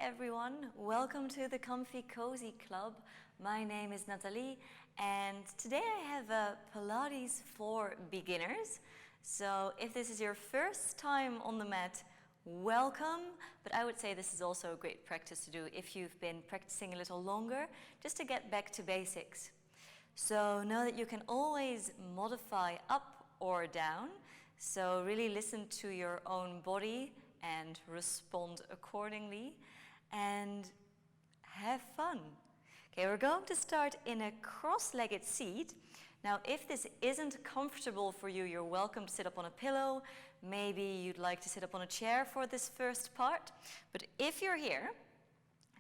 everyone, welcome to the Comfy Cozy Club. My name is Nathalie and today I have a Pilates for beginners. So if this is your first time on the mat, welcome, but I would say this is also a great practice to do if you've been practicing a little longer, just to get back to basics. So know that you can always modify up or down, so really listen to your own body and respond accordingly and have fun. Okay, we're going to start in a cross-legged seat. Now, if this isn't comfortable for you, you're welcome to sit up on a pillow. Maybe you'd like to sit up on a chair for this first part. But if you're here,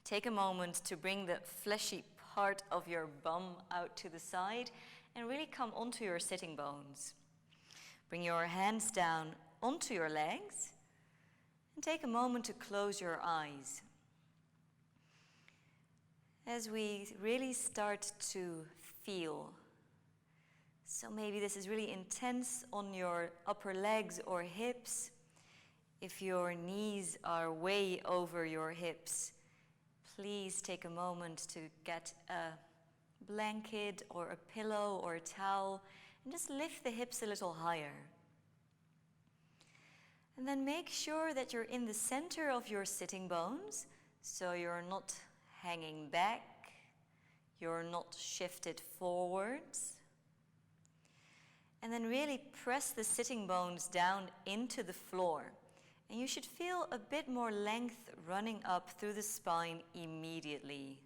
take a moment to bring the fleshy part of your bum out to the side and really come onto your sitting bones. Bring your hands down onto your legs and take a moment to close your eyes. As we really start to feel, so maybe this is really intense on your upper legs or hips. If your knees are way over your hips, please take a moment to get a blanket or a pillow or a towel and just lift the hips a little higher. And then make sure that you're in the center of your sitting bones, so you're not hanging back, you're not shifted forwards. And then really press the sitting bones down into the floor. And you should feel a bit more length running up through the spine immediately.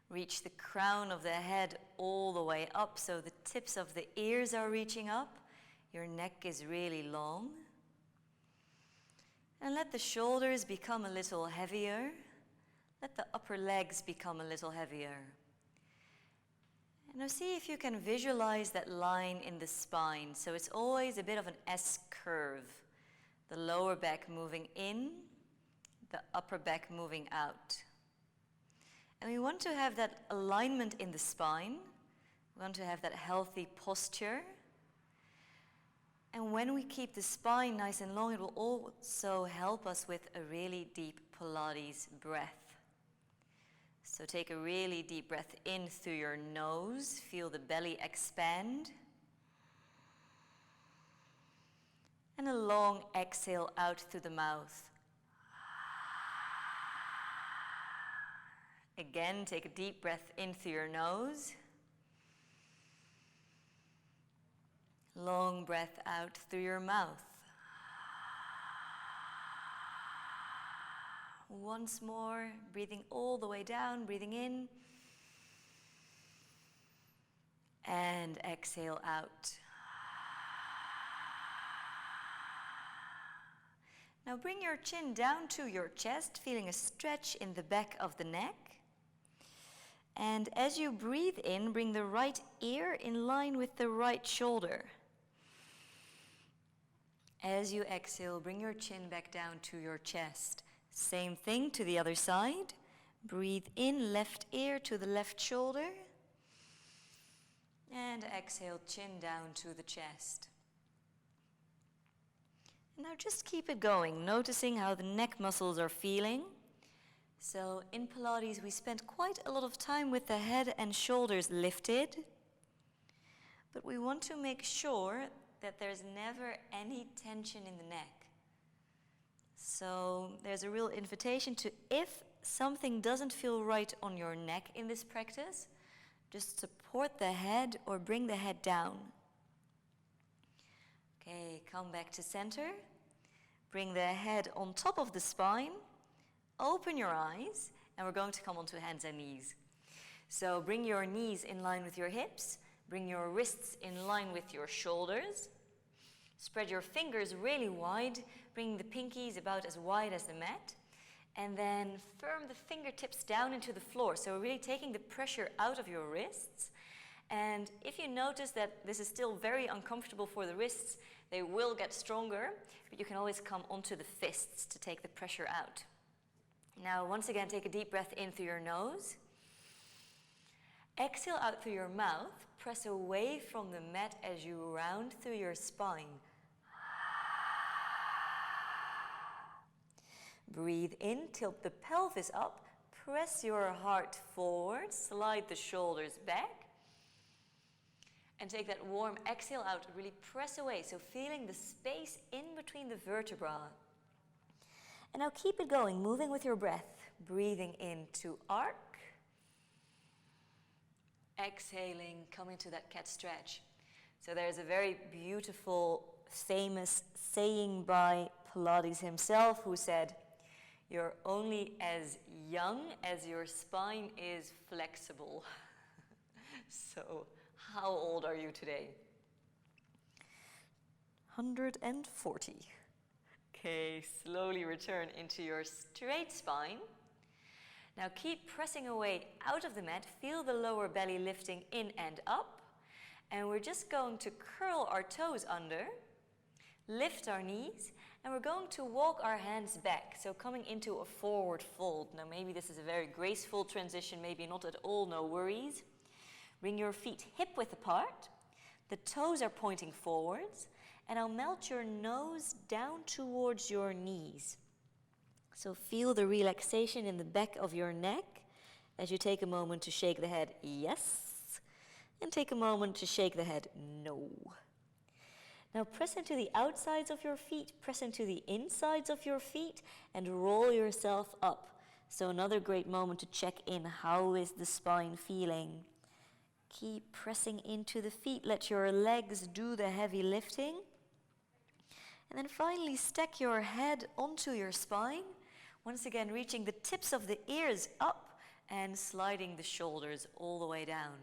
Reach the crown of the head all the way up, so the tips of the ears are reaching up. Your neck is really long. And let the shoulders become a little heavier. Let the upper legs become a little heavier. And now see if you can visualize that line in the spine. So it's always a bit of an S curve. The lower back moving in, the upper back moving out. And we want to have that alignment in the spine. We want to have that healthy posture. And when we keep the spine nice and long, it will also help us with a really deep Pilates breath. So take a really deep breath in through your nose. Feel the belly expand. And a long exhale out through the mouth. Again, take a deep breath in through your nose. Long breath out through your mouth. Once more, breathing all the way down, breathing in. And exhale out. Now bring your chin down to your chest, feeling a stretch in the back of the neck. And as you breathe in, bring the right ear in line with the right shoulder. As you exhale, bring your chin back down to your chest. Same thing to the other side. Breathe in, left ear to the left shoulder. And exhale, chin down to the chest. And now just keep it going, noticing how the neck muscles are feeling. So in Pilates, we spend quite a lot of time with the head and shoulders lifted. But we want to make sure that there's never any tension in the neck. So there's a real invitation to, if something doesn't feel right on your neck in this practice, just support the head or bring the head down. Okay, come back to center. Bring the head on top of the spine. Open your eyes, and we're going to come onto hands and knees. So bring your knees in line with your hips. Bring your wrists in line with your shoulders. Spread your fingers really wide. Bring the pinkies about as wide as the mat. And then firm the fingertips down into the floor. So we're really taking the pressure out of your wrists. And if you notice that this is still very uncomfortable for the wrists, they will get stronger, but you can always come onto the fists to take the pressure out. Now, once again, take a deep breath in through your nose. Exhale out through your mouth. Press away from the mat as you round through your spine. Breathe in, tilt the pelvis up, press your heart forward, slide the shoulders back. And take that warm exhale out, really press away. So feeling the space in between the vertebrae. And now keep it going, moving with your breath. Breathing into arc. Exhaling, come into that cat stretch. So there's a very beautiful, famous saying by Pilates himself, who said, "You're only as young as your spine is flexible." So, how old are you today? 140. Okay, slowly return into your straight spine. Now keep pressing away out of the mat. Feel the lower belly lifting in and up. And we're just going to curl our toes under, lift our knees, and we're going to walk our hands back. So coming into a forward fold. Now maybe this is a very graceful transition, maybe not at all, no worries. Bring your feet hip-width apart. The toes are pointing forwards. And I'll melt your nose down towards your knees. So feel the relaxation in the back of your neck as you take a moment to shake the head yes, and take a moment to shake the head no. Now press into the outsides of your feet, press into the insides of your feet, and roll yourself up. So another great moment to check in. How is the spine feeling? Keep pressing into the feet. Let your legs do the heavy lifting. And then finally stack your head onto your spine. Once again, reaching the tips of the ears up and sliding the shoulders all the way down.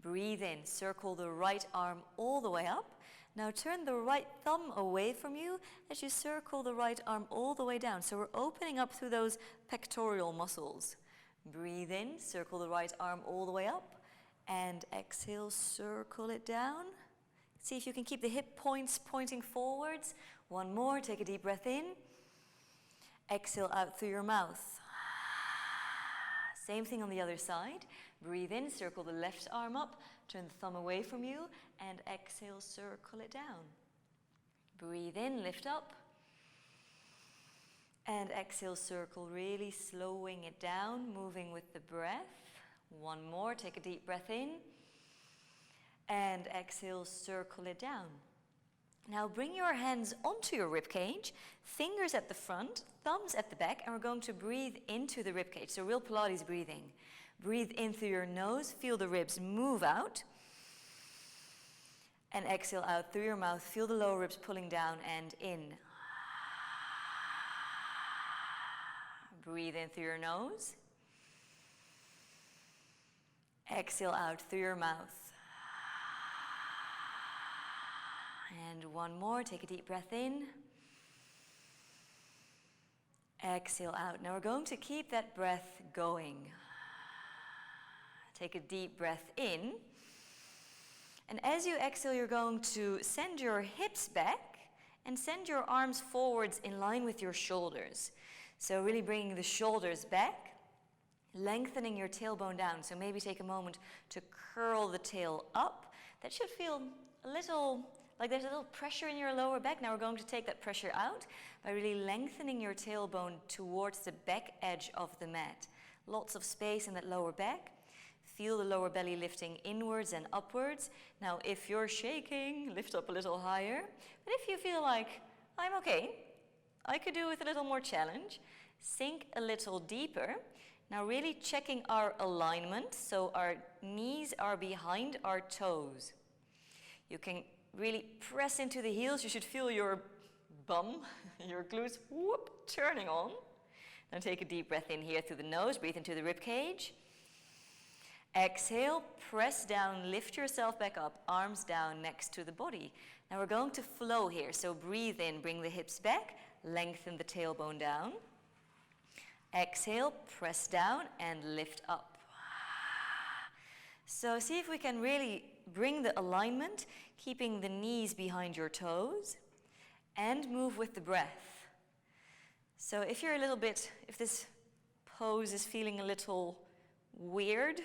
Breathe in, circle the right arm all the way up. Now turn the right thumb away from you as you circle the right arm all the way down. So we're opening up through those pectoral muscles. Breathe in, circle the right arm all the way up. And exhale, circle it down. See if you can keep the hip points pointing forwards. One more, take a deep breath in. Exhale out through your mouth. Same thing on the other side. Breathe in, circle the left arm up, turn the thumb away from you, and exhale, circle it down. Breathe in, lift up. And exhale, circle, really slowing it down, moving with the breath. One more, take a deep breath in. And exhale, circle it down. Now bring your hands onto your ribcage, fingers at the front, thumbs at the back, and we're going to breathe into the ribcage. So real Pilates breathing. Breathe in through your nose, feel the ribs move out. And exhale out through your mouth, feel the lower ribs pulling down and in. Breathe in through your nose. Exhale out through your mouth. And one more, take a deep breath in. Exhale out. Now we're going to keep that breath going. Take a deep breath in. And as you exhale, you're going to send your hips back and send your arms forwards in line with your shoulders. So really bringing the shoulders back, lengthening your tailbone down. So maybe take a moment to curl the tail up. That should feel a little like there's a little pressure in your lower back. Now we're going to take that pressure out by really lengthening your tailbone towards the back edge of the mat. Lots of space in that lower back. Feel the lower belly lifting inwards and upwards. Now if you're shaking, lift up a little higher. But if you feel like, I'm okay, I could do with a little more challenge, sink a little deeper. Now really checking our alignment, so our knees are behind our toes. You can really press into the heels. You should feel your bum, your glutes, turning on. Now take a deep breath in here through the nose, breathe into the rib cage. Exhale, press down, lift yourself back up, arms down next to the body. Now we're going to flow here, so breathe in, bring the hips back, lengthen the tailbone down. Exhale, press down and lift up. So see if we can really bring the alignment, keeping the knees behind your toes, and move with the breath. So if you're a little bit, if this pose is feeling a little weird,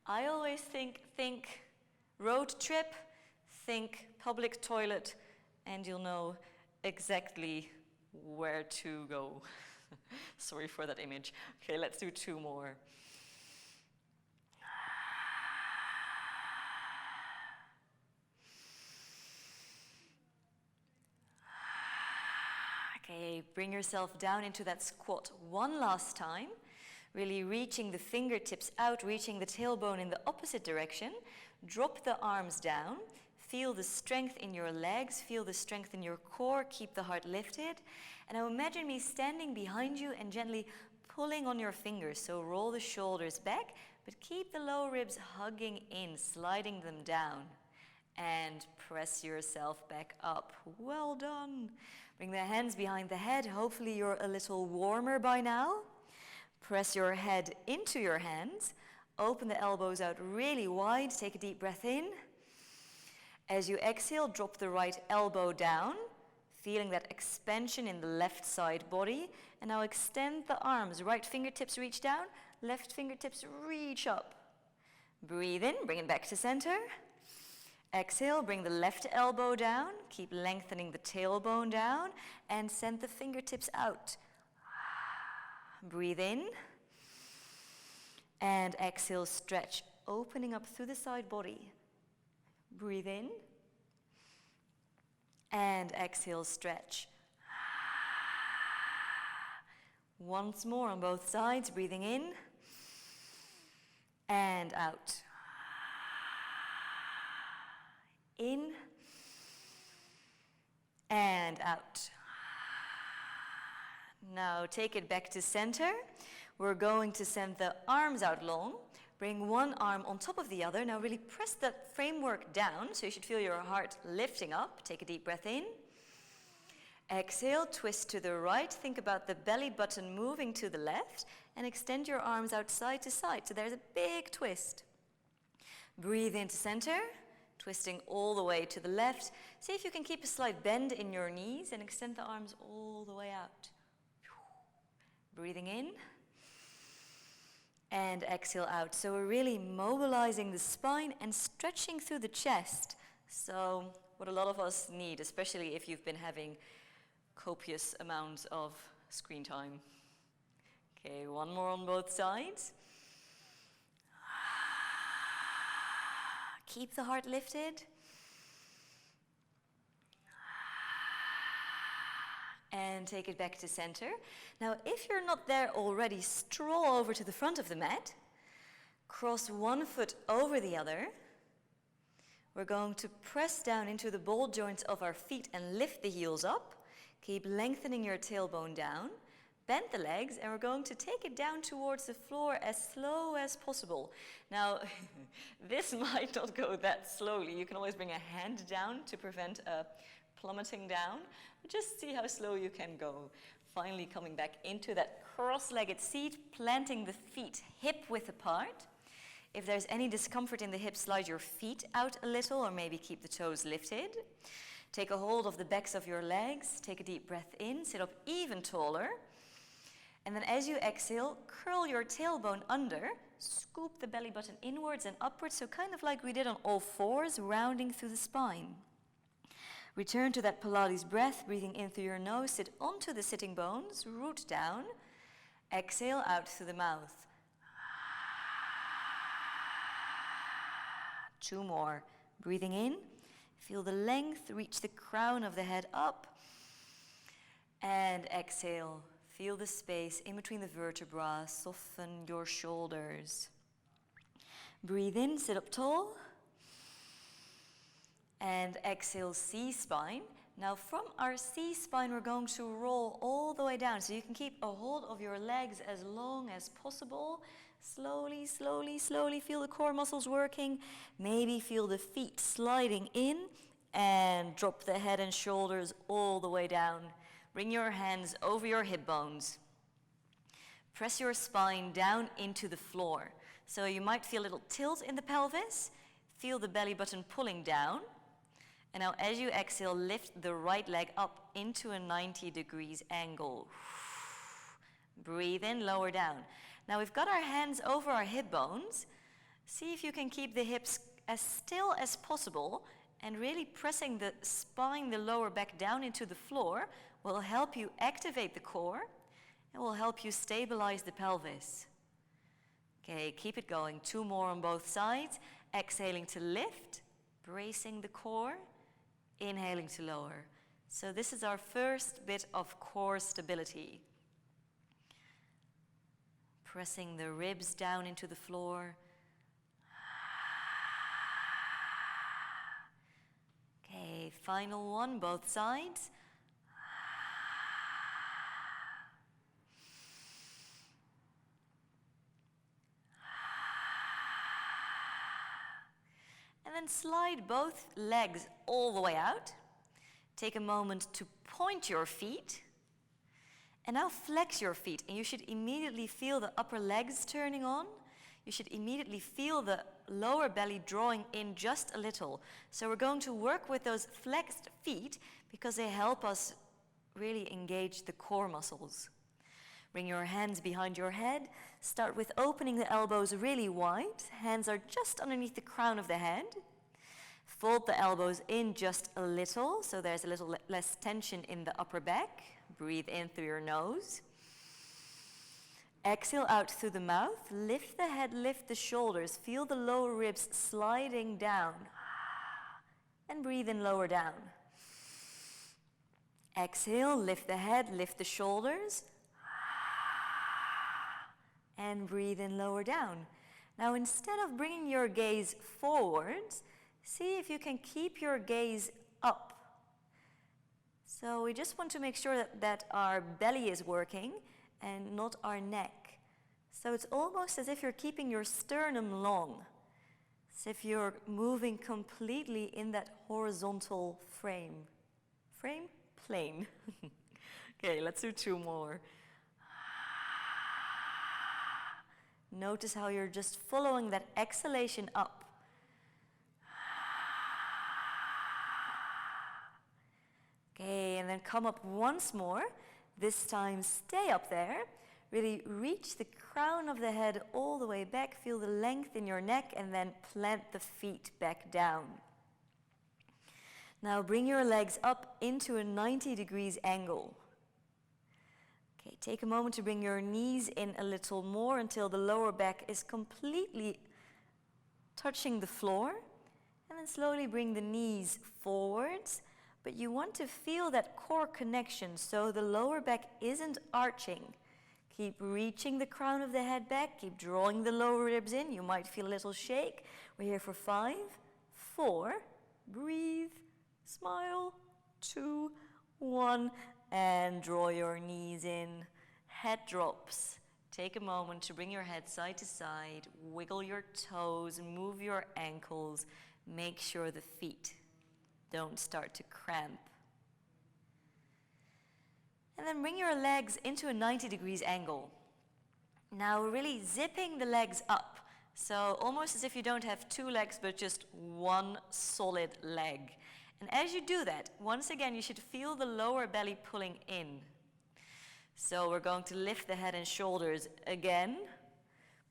I always think road trip, think public toilet, and you'll know exactly where to go. Sorry for that image. Okay, let's do 2 more. Okay, bring yourself down into that squat one last time. Really reaching the fingertips out, reaching the tailbone in the opposite direction. Drop the arms down. Feel the strength in your legs, feel the strength in your core, keep the heart lifted. And now imagine me standing behind you and gently pulling on your fingers. So roll the shoulders back, but keep the low ribs hugging in, sliding them down. And press yourself back up. Well done. Bring the hands behind the head. Hopefully you're a little warmer by now. Press your head into your hands. Open the elbows out really wide. Take a deep breath in. As you exhale, drop the right elbow down, feeling that expansion in the left side body. And now extend the arms. Right fingertips reach down, left fingertips reach up. Breathe in, bring it back to center. Exhale, bring the left elbow down. Keep lengthening the tailbone down and send the fingertips out. Breathe in. And exhale, stretch, opening up through the side body. Breathe in. And exhale, stretch. Once more on both sides, breathing in. And out. In. And out. Now take it back to center. We're going to send the arms out long. Bring one arm on top of the other. Now really press that framework down, so you should feel your heart lifting up. Take a deep breath in. Exhale, twist to the right. Think about the belly button moving to the left and extend your arms out side to side. So there's a big twist. Breathe into center, twisting all the way to the left. See if you can keep a slight bend in your knees and extend the arms all the way out. Breathing in. And exhale out. So we're really mobilizing the spine and stretching through the chest. So what a lot of us need, especially if you've been having copious amounts of screen time. Okay, one more on both sides. Keep the heart lifted. And take it back to center. Now, if you're not there already, stroll over to the front of the mat. Cross one foot over the other. We're going to press down into the ball joints of our feet and lift the heels up. Keep lengthening your tailbone down. Bend the legs, and we're going to take it down towards the floor as slow as possible. Now, this might not go that slowly. You can always bring a hand down to prevent plummeting down. Just see how slow you can go. Finally coming back into that cross-legged seat, planting the feet hip-width apart. If there's any discomfort in the hips, slide your feet out a little or maybe keep the toes lifted. Take a hold of the backs of your legs. Take a deep breath in. Sit up even taller. And then as you exhale, curl your tailbone under. Scoop the belly button inwards and upwards, so kind of like we did on all fours, rounding through the spine. Return to that Pilates breath, breathing in through your nose. Sit onto the sitting bones, root down. Exhale out through the mouth. 2 more. Breathing in. Feel the length, reach the crown of the head up. And exhale. Feel the space in between the vertebrae. Soften your shoulders. Breathe in, sit up tall. And exhale, C-spine. Now from our C-spine, we're going to roll all the way down. So you can keep a hold of your legs as long as possible. Slowly, slowly, slowly feel the core muscles working. Maybe feel the feet sliding in and drop the head and shoulders all the way down. Bring your hands over your hip bones. Press your spine down into the floor. So you might feel a little tilt in the pelvis. Feel the belly button pulling down. And now as you exhale, lift the right leg up into a 90 degrees angle. Breathe in, lower down. Now we've got our hands over our hip bones. See if you can keep the hips as still as possible and really pressing the spine, the lower back down into the floor will help you activate the core and will help you stabilize the pelvis. Okay, keep it going. 2 more on both sides. Exhaling to lift, bracing the core, inhaling to lower. So this is our first bit of core stability. Pressing the ribs down into the floor. Okay, final one, both sides. And then slide both legs all the way out. Take a moment to point your feet. And now flex your feet, and you should immediately feel the upper legs turning on. You should immediately feel the lower belly drawing in just a little. So we're going to work with those flexed feet because they help us really engage the core muscles. Bring your hands behind your head. Start with opening the elbows really wide. Hands are just underneath the crown of the head. Fold the elbows in just a little, so there's a little less tension in the upper back. Breathe in through your nose. Exhale out through the mouth. Lift the head, lift the shoulders. Feel the lower ribs sliding down. And breathe in, lower down. Exhale, lift the head, lift the shoulders. And breathe in, lower down. Now instead of bringing your gaze forwards, see if you can keep your gaze up. So we just want to make sure that our belly is working and not our neck. So it's almost as if you're keeping your sternum long, as if you're moving completely in that horizontal frame. Plane. Okay, let's do 2 more. Notice how you're just following that exhalation up. Okay, and then come up once more. This time stay up there. Really reach the crown of the head all the way back. Feel the length in your neck and then plant the feet back down. Now bring your legs up into a 90 degrees angle. Okay, take a moment to bring your knees in a little more until the lower back is completely touching the floor. And then slowly bring the knees forwards. But you want to feel that core connection so the lower back isn't arching. Keep reaching the crown of the head back. Keep drawing the lower ribs in. You might feel a little shake. We're here for 5, 4, breathe, smile, 2, 1, and draw your knees in. Head drops. Take a moment to bring your head side to side. Wiggle your toes, move your ankles. Make sure the feet don't start to cramp. And then bring your legs into a 90 degrees angle. Now really zipping the legs up. So almost as if you don't have 2 legs but just 1 solid leg. And as you do that, once again you should feel the lower belly pulling in. So we're going to lift the head and shoulders again.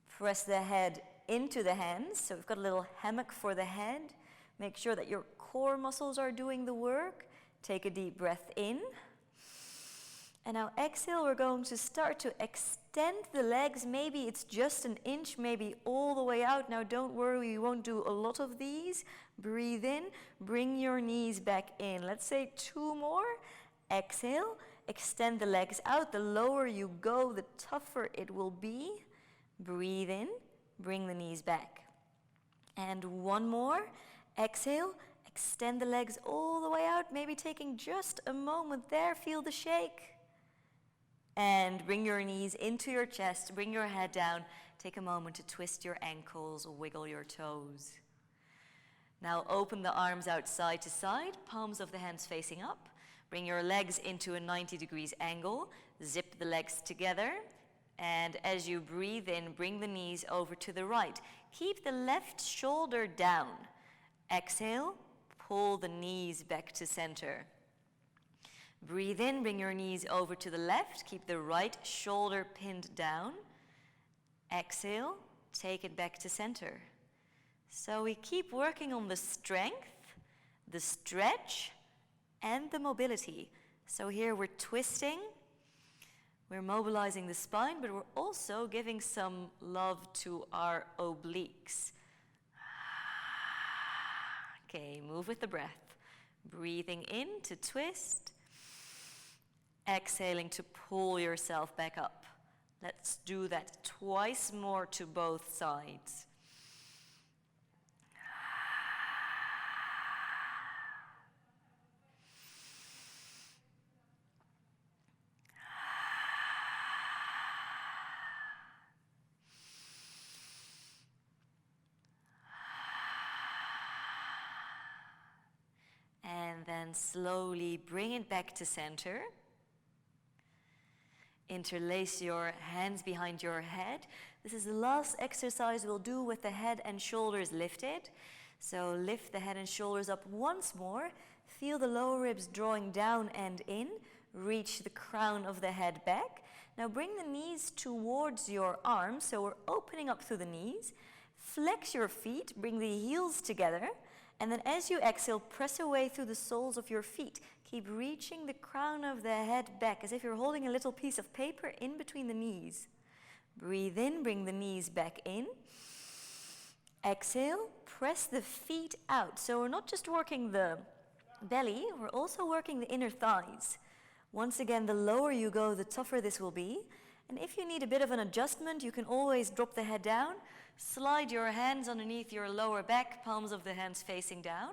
Press the head into the hands. So we've got a little hammock for the head. Make sure that your core muscles are doing the work. Take a deep breath in. And now exhale, we're going to start to extend the legs. Maybe it's just an inch, maybe all the way out. Now don't worry, we won't do a lot of these. Breathe in, bring your knees back in. Let's say 2 more. Exhale, extend the legs out. The lower you go, the tougher it will be. Breathe in, bring the knees back. And 1 more. Exhale, extend the legs all the way out, maybe taking just a moment there, feel the shake. And bring your knees into your chest, bring your head down, take a moment to twist your ankles, wiggle your toes. Now open the arms out side to side, palms of the hands facing up. Bring your legs into a 90 degrees angle, zip the legs together. And as you breathe in, bring the knees over to the right. Keep the left shoulder down. Exhale, pull the knees back to center. Breathe in, bring your knees over to the left. Keep the right shoulder pinned down. Exhale, take it back to center. So we keep working on the strength, the stretch, and the mobility. So here we're twisting, we're mobilizing the spine, but we're also giving some love to our obliques. Okay, move with the breath. Breathing in to twist, exhaling to pull yourself back up. Let's do that twice more to both sides. And then slowly bring it back to center. Interlace your hands behind your head. This is the last exercise we'll do with the head and shoulders lifted. So lift the head and shoulders up once more. Feel the lower ribs drawing down and in. Reach the crown of the head back. Now bring the knees towards your arms. So we're opening up through the knees. Flex your feet. Bring the heels together. And then as you exhale, press away through the soles of your feet. Keep reaching the crown of the head back as if you're holding a little piece of paper in between the knees. Breathe in, bring the knees back in. Exhale, press the feet out. So we're not just working the belly, we're also working the inner thighs. Once again, the lower you go, the tougher this will be. And if you need a bit of an adjustment, you can always drop the head down. Slide your hands underneath your lower back, palms of the hands facing down,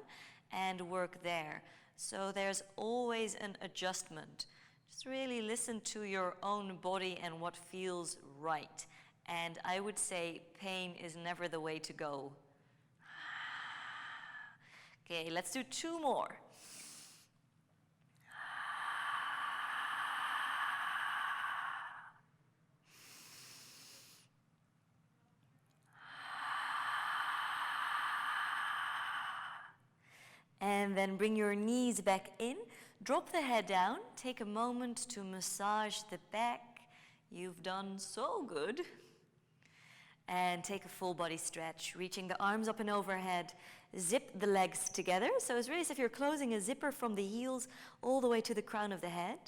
and work there. So there's always an adjustment. Just really listen to your own body and what feels right. And I would say pain is never the way to go. Okay, let's do 2 more. And then bring your knees back in. Drop the head down. Take a moment to massage the back. You've done so good. And take a full body stretch, reaching the arms up and overhead. Zip the legs together. So it's really as if you're closing a zipper from the heels all the way to the crown of the head.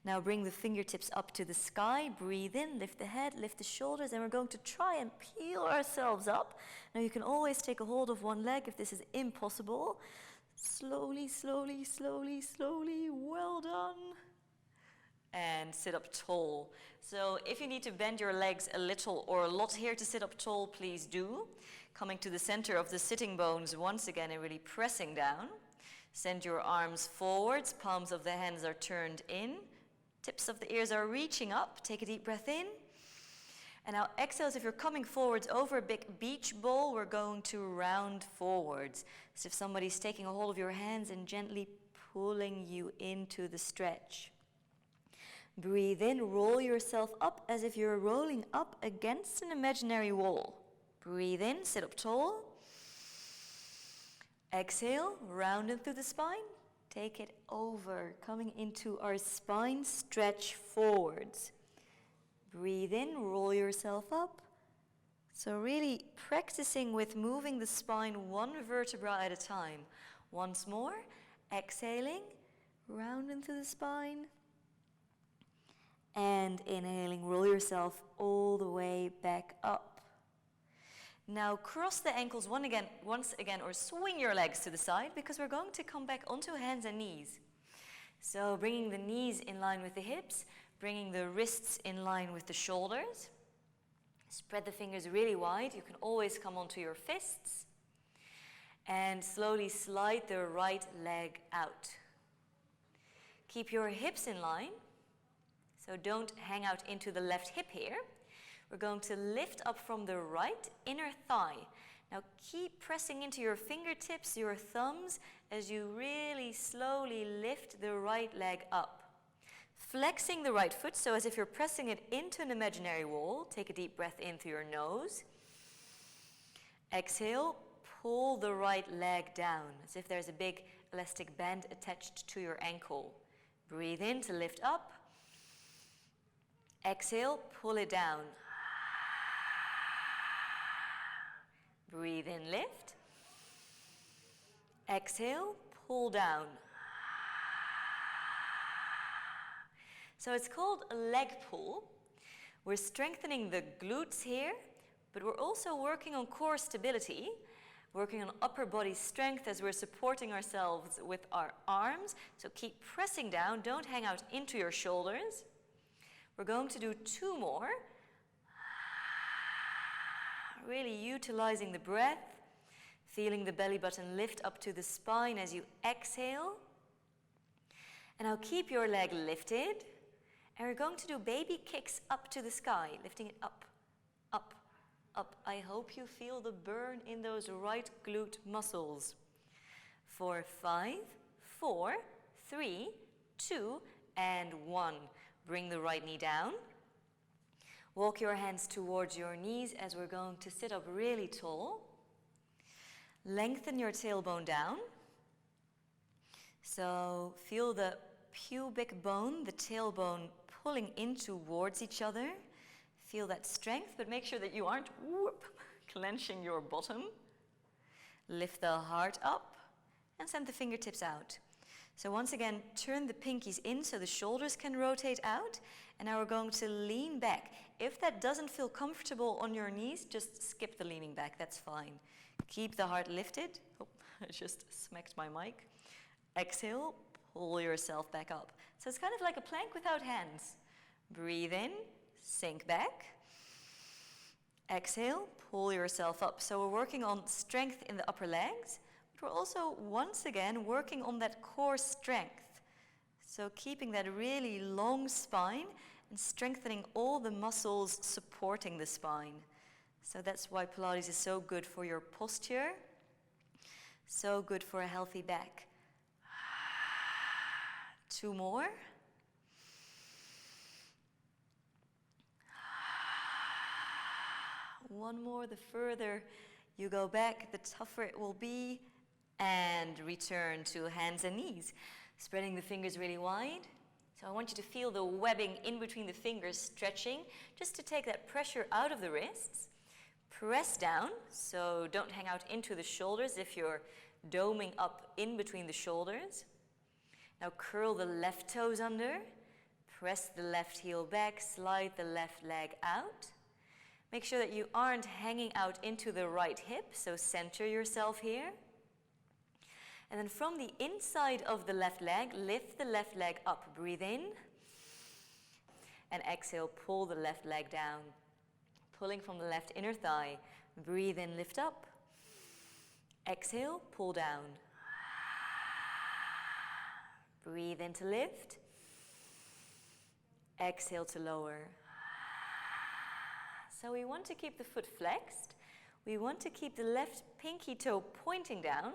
Now bring the fingertips up to the sky. Breathe in, lift the head, lift the shoulders, and we're going to try and peel ourselves up. Now you can always take a hold of one leg if this is impossible. Slowly, slowly, slowly, slowly. Well done. And sit up tall. So if you need to bend your legs a little or a lot here to sit up tall, please do. Coming to the center of the sitting bones once again and really pressing down. Send your arms forwards. Palms of the hands are turned in. Tips of the ears are reaching up. Take a deep breath in. And now exhale as if you're coming forwards over a big beach ball. We're going to round forwards. As if somebody's taking a hold of your hands and gently pulling you into the stretch. Breathe in, roll yourself up as if you're rolling up against an imaginary wall. Breathe in, sit up tall. Exhale, round through the spine. Take it over, coming into our spine stretch forwards. Breathe in, roll yourself up. So really practicing with moving the spine 1 vertebra at a time. Once more, exhaling, round into the spine. And inhaling, roll yourself all the way back up. Now cross the ankles once again, or swing your legs to the side because we're going to come back onto hands and knees. So bringing the knees in line with the hips, bringing the wrists in line with the shoulders. Spread the fingers really wide. You can always come onto your fists. And slowly slide the right leg out. Keep your hips in line. So don't hang out into the left hip here. We're going to lift up from the right inner thigh. Now keep pressing into your fingertips, your thumbs, as you really slowly lift the right leg up. Flexing the right foot, so as if you're pressing it into an imaginary wall. Take a deep breath in through your nose. Exhale, pull the right leg down, as if there's a big elastic band attached to your ankle. Breathe in to lift up. Exhale, pull it down. Breathe in, lift. Exhale, pull down. So it's called a leg pull. We're strengthening the glutes here, but we're also working on core stability, working on upper body strength as we're supporting ourselves with our arms. So keep pressing down, don't hang out into your shoulders. We're going to do 2 more. Really utilizing the breath, feeling the belly button lift up to the spine as you exhale. And now keep your leg lifted. And we're going to do baby kicks up to the sky, lifting it up, up, up. I hope you feel the burn in those right glute muscles. For 5, 4, 3, 2, and 1. Bring the right knee down. Walk your hands towards your knees as we're going to sit up really tall. Lengthen your tailbone down. So feel the pubic bone, the tailbone pulling in towards each other. Feel that strength, but make sure that you aren't clenching your bottom. Lift the heart up and send the fingertips out. So once again, turn the pinkies in so the shoulders can rotate out. And now we're going to lean back. If that doesn't feel comfortable on your knees, just skip the leaning back, that's fine. Keep the heart lifted. Oh, I just smacked my mic. Exhale, pull yourself back up. So it's kind of like a plank without hands. Breathe in, sink back. Exhale, pull yourself up. So we're working on strength in the upper legs, but we're also, once again, working on that core strength. So keeping that really long spine and strengthening all the muscles supporting the spine. So that's why Pilates is so good for your posture, so good for a healthy back. 2 more. One more. The further you go back, the tougher it will be. And return to hands and knees. Spreading the fingers really wide. So I want you to feel the webbing in between the fingers stretching, just to take that pressure out of the wrists. Press down, so don't hang out into the shoulders if you're doming up in between the shoulders. Now curl the left toes under. Press the left heel back, slide the left leg out. Make sure that you aren't hanging out into the right hip, so center yourself here. And then from the inside of the left leg, lift the left leg up. Breathe in. And exhale, pull the left leg down. Pulling from the left inner thigh. Breathe in, lift up. Exhale, pull down. Breathe in to lift. Exhale to lower. So we want to keep the foot flexed. We want to keep the left pinky toe pointing down.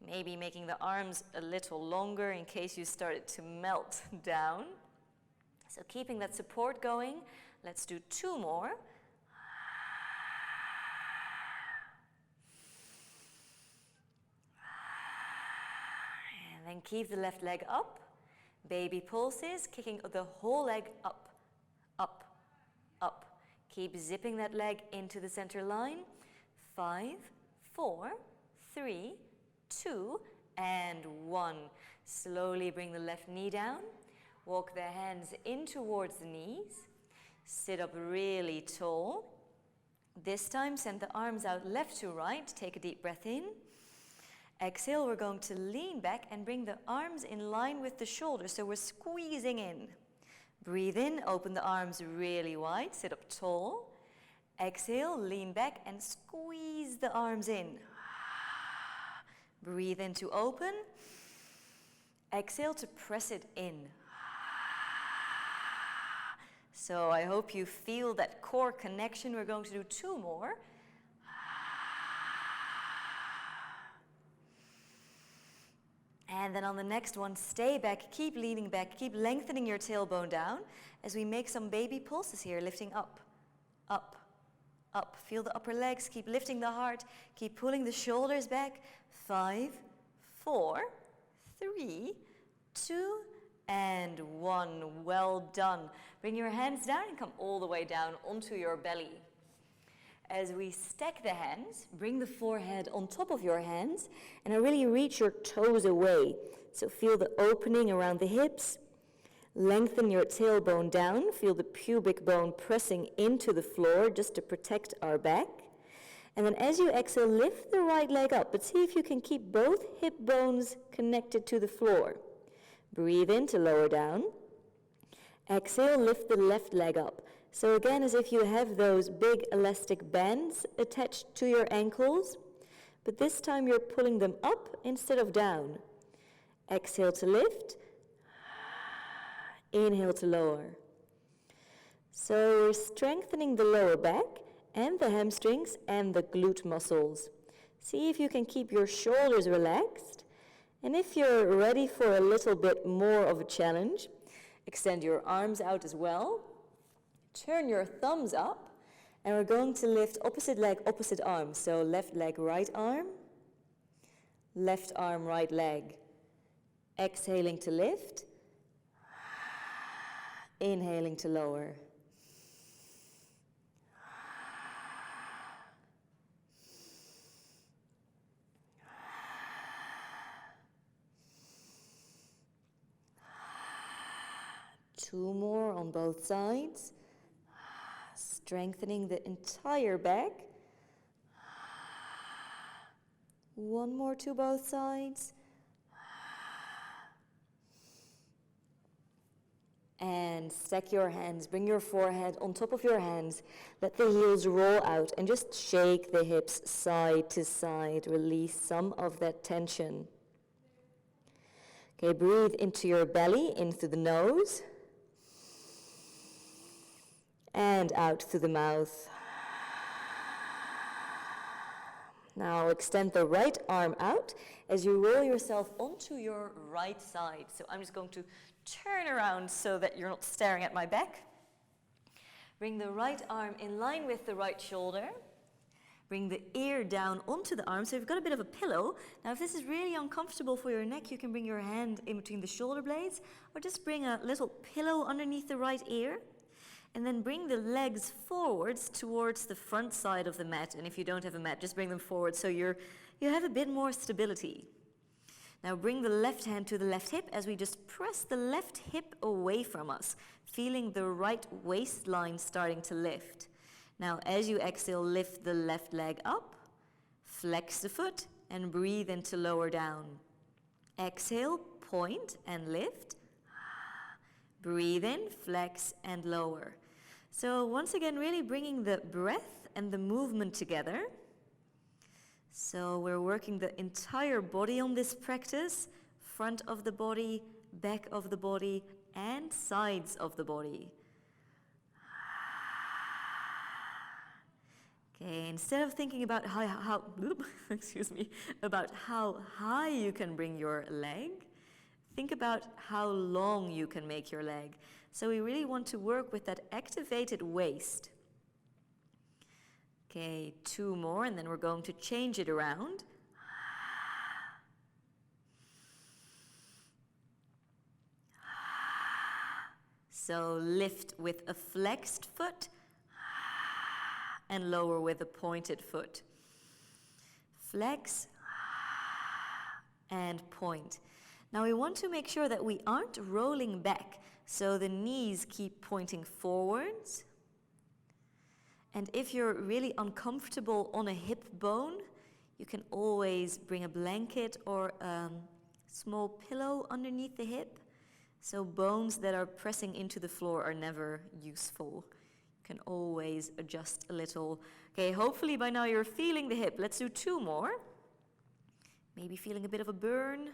Maybe making the arms a little longer in case you started to melt down. So keeping that support going. Let's do 2 more. And then keep the left leg up. Baby pulses, kicking the whole leg up, up, up. Keep zipping that leg into the center line. 5, 4, 3, 2, and 1. Slowly bring the left knee down. Walk the hands in towards the knees. Sit up really tall. This time, send the arms out left to right. Take a deep breath in. Exhale, we're going to lean back and bring the arms in line with the shoulders. So we're squeezing in. Breathe in, open the arms really wide. Sit up tall. Exhale, lean back and squeeze the arms in. Breathe in to open. Exhale to press it in. So I hope you feel that core connection. We're going to do 2 more. And then on the next one, stay back, keep leaning back, keep lengthening your tailbone down as we make some baby pulses here, lifting up, up, up. Feel the upper legs, keep lifting the heart, keep pulling the shoulders back. 5, 4, 3, 2, and 1. Well done. Bring your hands down and come all the way down onto your belly. As we stack the hands, bring the forehead on top of your hands and really reach your toes away. So feel the opening around the hips. Lengthen your tailbone down. Feel the pubic bone pressing into the floor just to protect our back. And then as you exhale, lift the right leg up, but see if you can keep both hip bones connected to the floor. Breathe in to lower down. Exhale, lift the left leg up. So again, as if you have those big elastic bands attached to your ankles, but this time you're pulling them up instead of down. Exhale to lift. Inhale to lower. So we're strengthening the lower back and the hamstrings and the glute muscles. See if you can keep your shoulders relaxed. And if you're ready for a little bit more of a challenge, extend your arms out as well. Turn your thumbs up. And we're going to lift opposite leg, opposite arm. So left leg, right arm. Left arm, right leg. Exhaling to lift. Inhaling to lower. Two more on both sides. Strengthening the entire back. One more to both sides. And stack your hands, bring your forehead on top of your hands, let the heels roll out and just shake the hips side to side, release some of that tension. Okay, breathe into your belly, in through the nose, and out through the mouth. Now extend the right arm out as you roll yourself onto your right side. So I'm just going to turn around so that you're not staring at my back. Bring the right arm in line with the right shoulder. Bring the ear down onto the arm. So you've got a bit of a pillow. Now if this is really uncomfortable for your neck, you can bring your hand in between the shoulder blades or just bring a little pillow underneath the right ear. And then bring the legs forwards towards the front side of the mat. And if you don't have a mat, just bring them forward so you have a bit more stability. Now bring the left hand to the left hip as we just press the left hip away from us, feeling the right waistline starting to lift. Now as you exhale, lift the left leg up, flex the foot, and breathe into lower down. Exhale, point and lift. Breathe in, flex, and lower. So once again, really bringing the breath and the movement together. So we're working the entire body on this practice, front of the body, back of the body, and sides of the body. Okay, instead of thinking about how about how high you can bring your leg, think about how long you can make your leg. So we really want to work with that activated waist. Okay, two more, and then we're going to change it around. So lift with a flexed foot and lower with a pointed foot. Flex and point. Now we want to make sure that we aren't rolling back, so the knees keep pointing forwards. And if you're really uncomfortable on a hip bone, you can always bring a blanket or a small pillow underneath the hip. So bones that are pressing into the floor are never useful. You can always adjust a little. Okay, hopefully by now you're feeling the hip. Let's do two more. Maybe feeling a bit of a burn.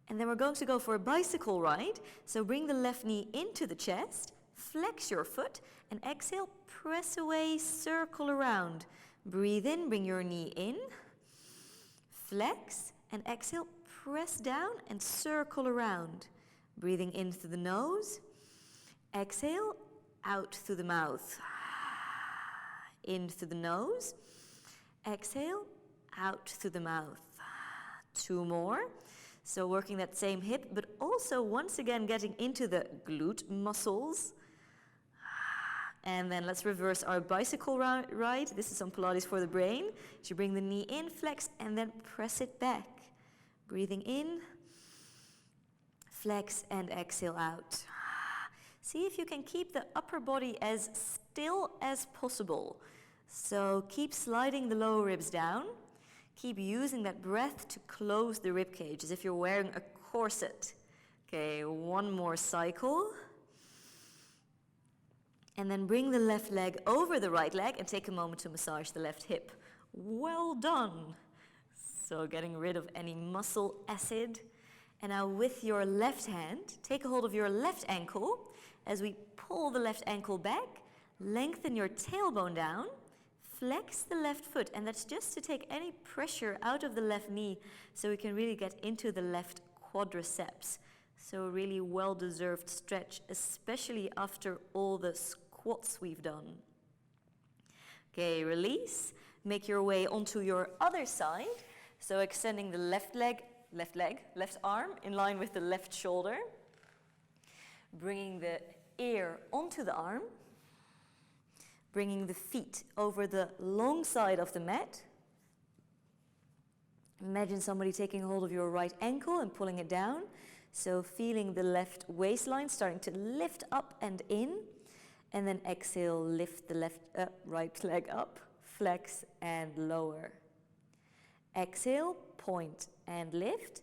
And then we're going to go for a bicycle ride. So bring the left knee into the chest, flex your foot, and exhale, press away, circle around. Breathe in, bring your knee in, flex, and exhale, press down and circle around. Breathing in through the nose, exhale, out through the mouth. In through the nose, exhale, out through the mouth. Two more. So working that same hip, but also once again getting into the glute muscles. And then let's reverse our bicycle ride. This is some Pilates for the brain. So you bring the knee in, flex, and then press it back. Breathing in, flex and exhale out. See if you can keep the upper body as still as possible. So keep sliding the lower ribs down. Keep using that breath to close the rib cage as if you're wearing a corset. Okay, one more cycle. And then bring the left leg over the right leg and take a moment to massage the left hip. Well done. So getting rid of any muscle acid. And now with your left hand, take a hold of your left ankle. As we pull the left ankle back, lengthen your tailbone down, flex the left foot, and that's just to take any pressure out of the left knee so we can really get into the left quadriceps. So a really well-deserved stretch, especially after all the squats we've done. Okay, release. Make your way onto your other side. So extending the left arm in line with the left shoulder. Bringing the ear onto the arm. Bringing the feet over the long side of the mat. Imagine somebody taking hold of your right ankle and pulling it down. So feeling the left waistline starting to lift up and in. And then exhale, lift the right leg up, flex and lower. Exhale, point and lift.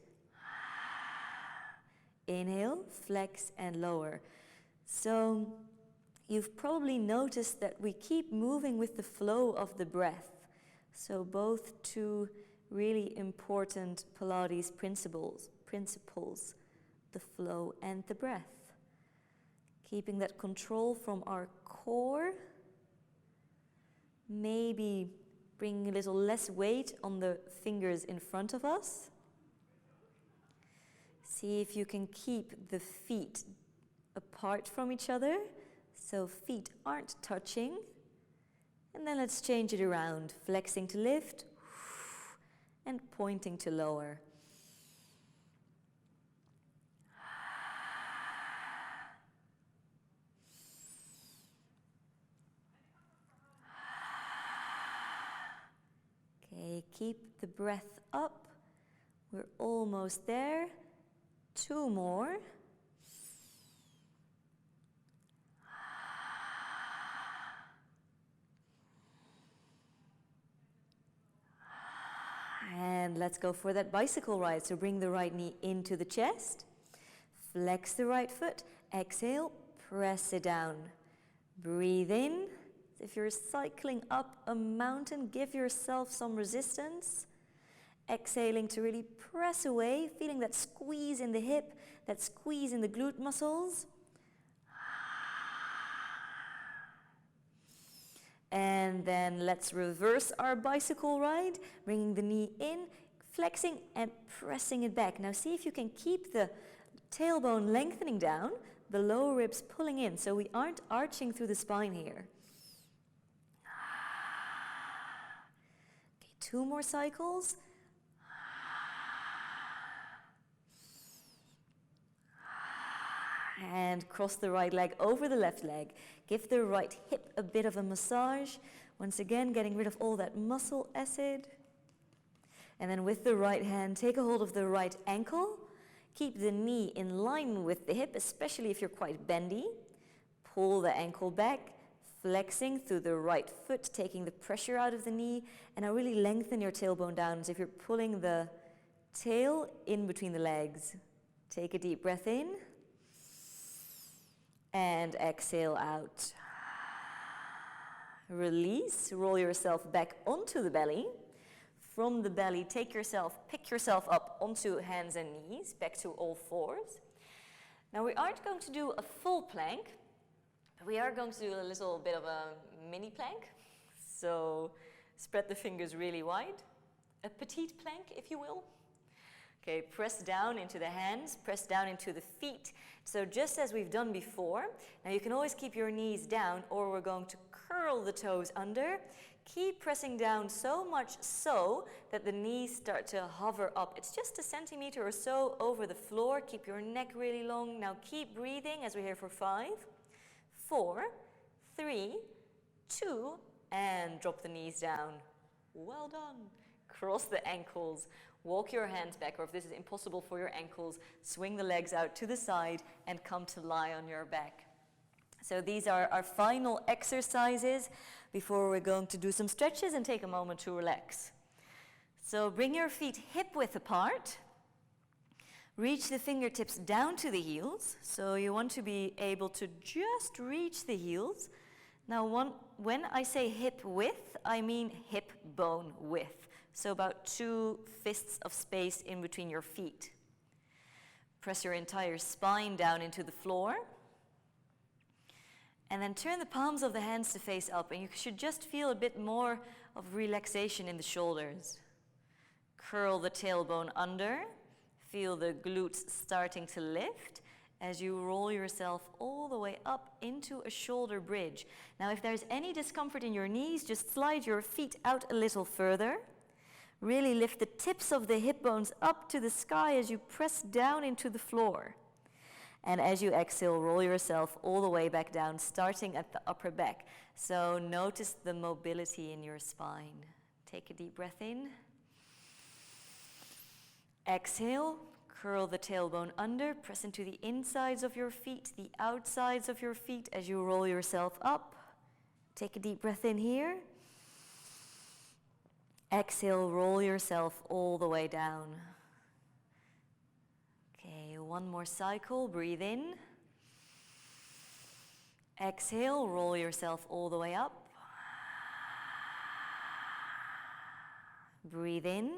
Inhale, flex and lower. So you've probably noticed that we keep moving with the flow of the breath. So both two really important Pilates principles, the flow and the breath. Keeping that control from our core. Maybe bringing a little less weight on the fingers in front of us. See if you can keep the feet apart from each other, so feet aren't touching. And then let's change it around, flexing to lift and pointing to lower. Okay, keep the breath up. We're almost there. 2 more. And let's go for that bicycle ride. So bring the right knee into the chest. Flex the right foot. Exhale, press it down. Breathe in. If you're cycling up a mountain, give yourself some resistance. Exhaling to really press away, feeling that squeeze in the hip, that squeeze in the glute muscles. And then let's reverse our bicycle ride, bringing the knee in, flexing and pressing it back. Now see if you can keep the tailbone lengthening down, the lower ribs pulling in, so we aren't arching through the spine here. Okay, 2 more cycles. And cross the right leg over the left leg. Give the right hip a bit of a massage. Once again, getting rid of all that muscle acid. And then with the right hand, take a hold of the right ankle. Keep the knee in line with the hip, especially if you're quite bendy. Pull the ankle back, flexing through the right foot, taking the pressure out of the knee. And now really lengthen your tailbone down as if you're pulling the tail in between the legs. Take a deep breath in. And exhale out. Release, roll yourself back onto the belly. From the belly, pick yourself up onto hands and knees, back to all fours. Now we aren't going to do a full plank, but we are going to do a little bit of a mini plank. So spread the fingers really wide. A petite plank, if you will. Okay, press down into the hands, press down into the feet. So just as we've done before, now you can always keep your knees down, or we're going to curl the toes under. Keep pressing down so much so that the knees start to hover up. It's just a centimeter or so over the floor. Keep your neck really long. Now keep breathing as we're here for 5, 4, 3, 2, and drop the knees down. Well done. Cross the ankles. walk your hands back, or if this is impossible for your ankles, swing the legs out to the side and come to lie on your back. So these are our final exercises before we're going to do some stretches and take a moment to relax. So bring your feet hip-width apart. Reach the fingertips down to the heels. So you want to be able to just reach the heels. Now when I say hip width, I mean hip bone width. So about 2 fists of space in between your feet. Press your entire spine down into the floor. And then turn the palms of the hands to face up, and you should just feel a bit more of relaxation in the shoulders. Curl the tailbone under. Feel the glutes starting to lift as you roll yourself all the way up into a shoulder bridge. Now, if there's any discomfort in your knees, just slide your feet out a little further. Really lift the tips of the hip bones up to the sky as you press down into the floor. And as you exhale, roll yourself all the way back down, starting at the upper back. So notice the mobility in your spine. Take a deep breath in. Exhale, curl the tailbone under, press into the insides of your feet, the outsides of your feet as you roll yourself up. Take a deep breath in here. Exhale, roll yourself all the way down. Okay, one more cycle, breathe in. Exhale, roll yourself all the way up. Breathe in.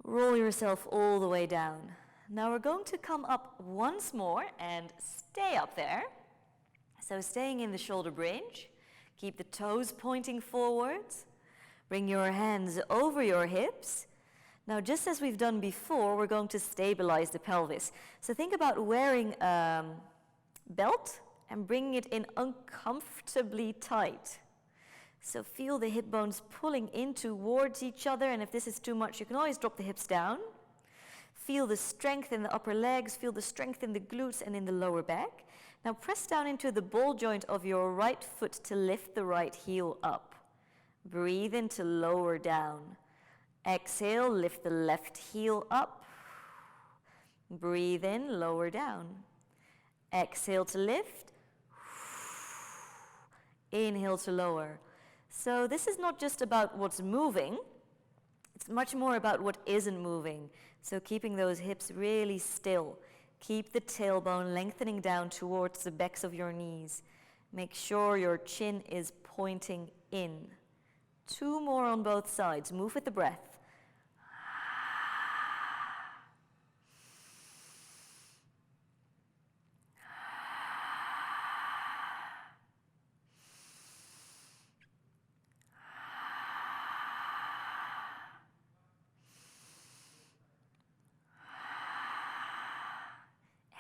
Roll yourself all the way down. Now we're going to come up once more and stay up there. So staying in the shoulder bridge, keep the toes pointing forwards. Bring your hands over your hips. Now, just as we've done before, we're going to stabilize the pelvis. So think about wearing a belt and bringing it in uncomfortably tight. So feel the hip bones pulling in towards each other, and if this is too much, you can always drop the hips down. Feel the strength in the upper legs, feel the strength in the glutes and in the lower back. Now press down into the ball joint of your right foot to lift the right heel up. Breathe in to lower down. Exhale, lift the left heel up. Breathe in, lower down. Exhale to lift. Inhale to lower. So this is not just about what's moving, it's much more about what isn't moving. So keeping those hips really still. Keep the tailbone lengthening down towards the backs of your knees. Make sure your chin is pointing in. 2 more on both sides. Move with the breath.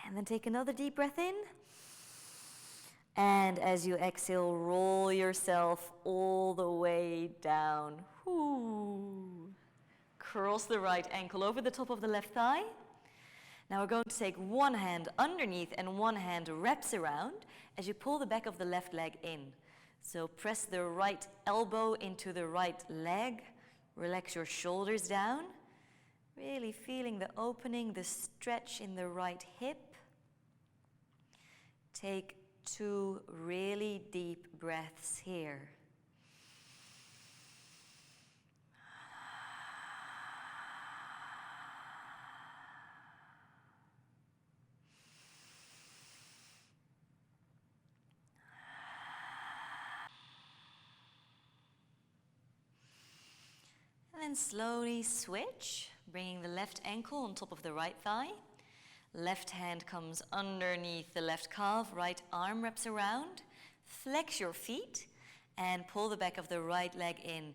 And then take another deep breath in. And as you exhale, roll yourself all the way down. Ooh. Cross the right ankle over the top of the left thigh. Now we're going to take one hand underneath and one hand wraps around as you pull the back of the left leg in. So press the right elbow into the right leg. Relax your shoulders down. Really feeling the opening, the stretch in the right hip. Take 2 really deep breaths here. And then slowly switch, bringing the left ankle on top of the right thigh. Left hand comes underneath the left calf, right arm wraps around. Flex your feet and pull the back of the right leg in.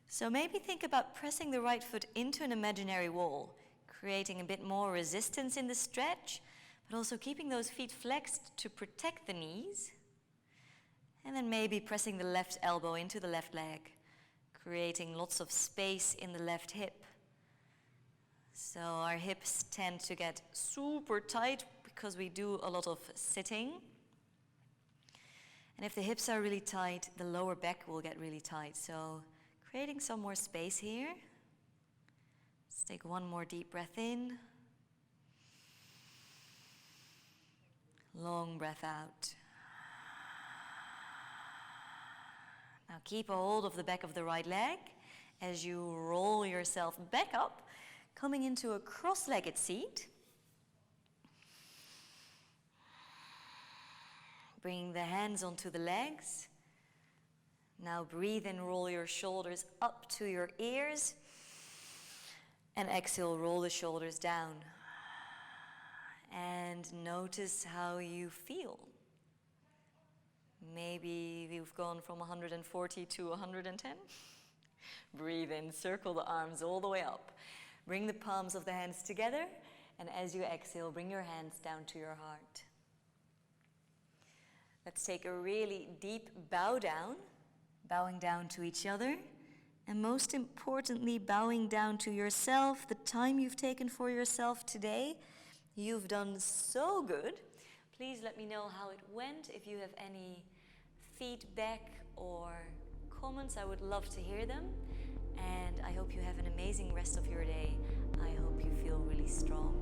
So maybe think about pressing the right foot into an imaginary wall, creating a bit more resistance in the stretch, but also keeping those feet flexed to protect the knees. And then maybe pressing the left elbow into the left leg, creating lots of space in the left hip. So our hips tend to get super tight because we do a lot of sitting. And if the hips are really tight, the lower back will get really tight. So creating some more space here. Let's take one more deep breath in. Long breath out. Now keep a hold of the back of the right leg as you roll yourself back up, coming into a cross-legged seat. Bring the hands onto the legs. Now breathe and roll your shoulders up to your ears. And exhale, roll the shoulders down. And notice how you feel. Maybe you've gone from 140 to 110. Breathe in, circle the arms all the way up. Bring the palms of the hands together. And as you exhale, bring your hands down to your heart. Let's take a really deep bow down, bowing down to each other, and most importantly, bowing down to yourself, the time you've taken for yourself today. You've done so good. Please let me know how it went. If you have any feedback or comments, I would love to hear them. And I hope you have an amazing rest of your day. I hope you feel really strong.